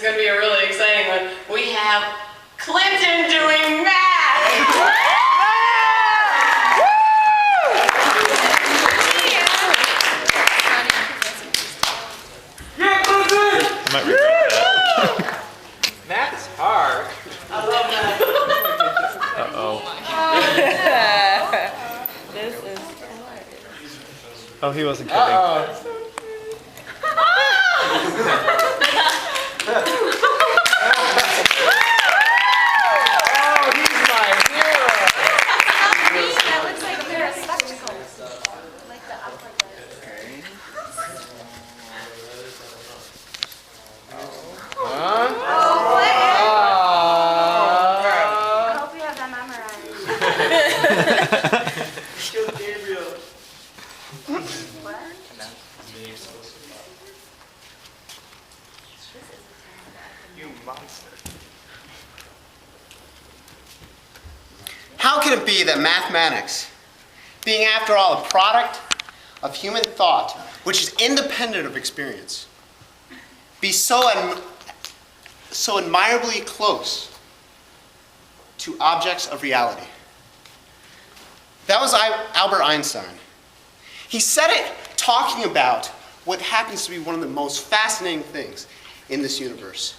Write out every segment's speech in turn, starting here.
is going to be a really exciting one. We have Clinton doing math! I might regret that. Math is hard. I love that. Uh-oh. This is Oh, he wasn't kidding. that looks like a pair of spectacles. Like the upright I hope you have that memorized. What? You monster. How can it be that mathematics, being after all a product of human thought, which is independent of experience, be so admirably close to objects of reality? That was Albert Einstein. He said it talking about what happens to be one of the most fascinating things in this universe.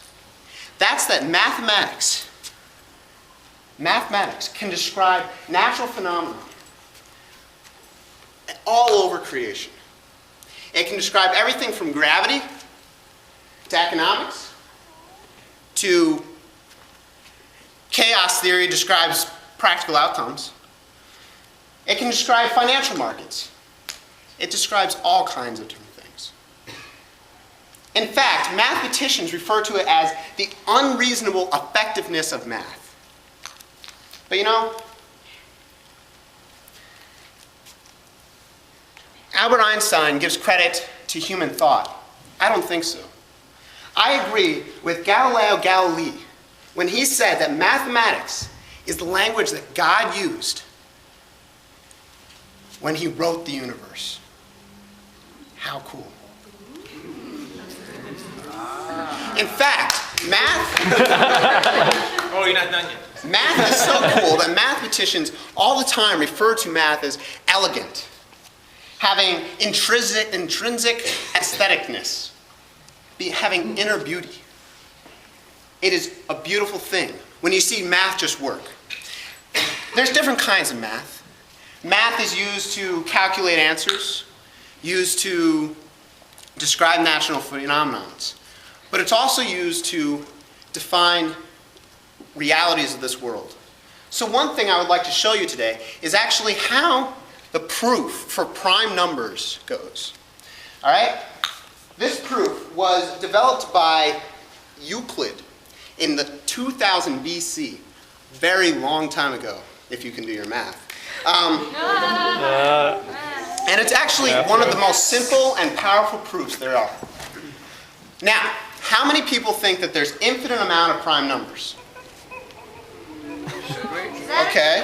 That's that mathematics can describe natural phenomena all over creation. It can describe everything from gravity to economics to chaos theory describes practical outcomes. It can describe financial markets. It describes all kinds of different things. In fact, mathematicians refer to it as the unreasonable effectiveness of math. But you know, Albert Einstein gives credit to human thought. I don't think so. I agree with Galileo Galilei when he said that mathematics is the language that God used when he wrote the universe. How cool. In fact, math Oh, you're not done yet. Math is so cool that mathematicians all the time refer to math as elegant, having intrinsic aestheticness, having inner beauty. It is a beautiful thing when you see math just work. There's different kinds of math. Math is used to calculate answers, used to describe natural phenomena, but it's also used to define realities of this world. So one thing I would like to show you today is actually how the proof for prime numbers goes. All right? This proof was developed by Euclid in the 2000 BC, very long time ago, if you can do your math. And it's actually one of the most simple and powerful proofs there are. Now, how many people think that there's infinite amount of prime numbers? Okay.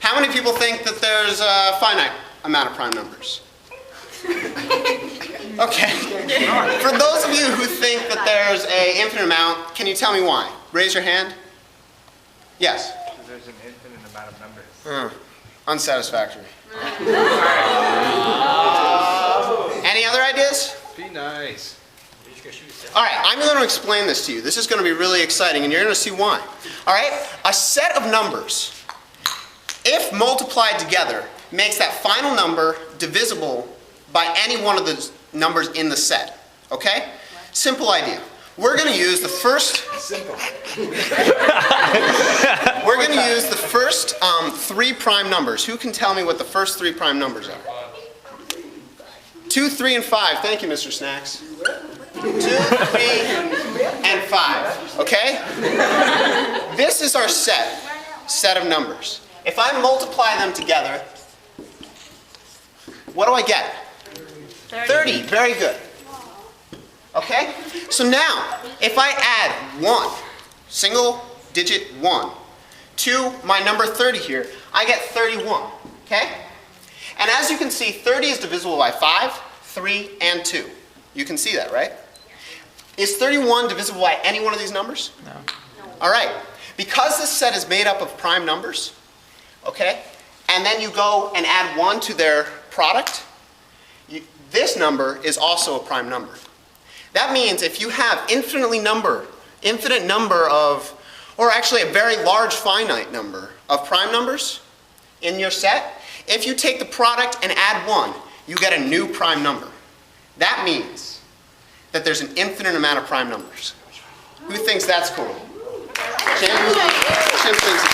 How many people think that there's a finite amount of prime numbers? Okay. For those of you who think that there's an infinite amount, can you tell me why? Raise your hand. Yes. There's an infinite amount of numbers. Unsatisfactory. Any other ideas? Be nice. All right, I'm going to explain this to you. This is going to be really exciting, and you're going to see why. All right, a set of numbers, if multiplied together, makes that final number divisible by any one of the numbers in the set. Okay? Simple idea. We're going to use the first. Simple. We're going to use the first 3 prime numbers. Who can tell me what the first 3 prime numbers are? 2, 3, and 5. Thank you, Mr. Snacks. 2, 3, and 5. Okay? This is our set of numbers. If I multiply them together, what do I get? 30. Very good. Okay? So now, if I add 1, single digit 1, to my number 30 here, I get 31. Okay? And as you can see, 30 is divisible by 5, 3, and 2. You can see that, right? Is 31 divisible by any one of these numbers? No. All right. Because this set is made up of prime numbers, okay, and then you go and add 1 to their product, this number is also a prime number. That means if you have infinite number of, or actually a very large finite number of prime numbers in your set, if you take the product and add 1, you get a new prime number. That means that there's an infinite amount of prime numbers. Who thinks that's cool? Jim thinks it's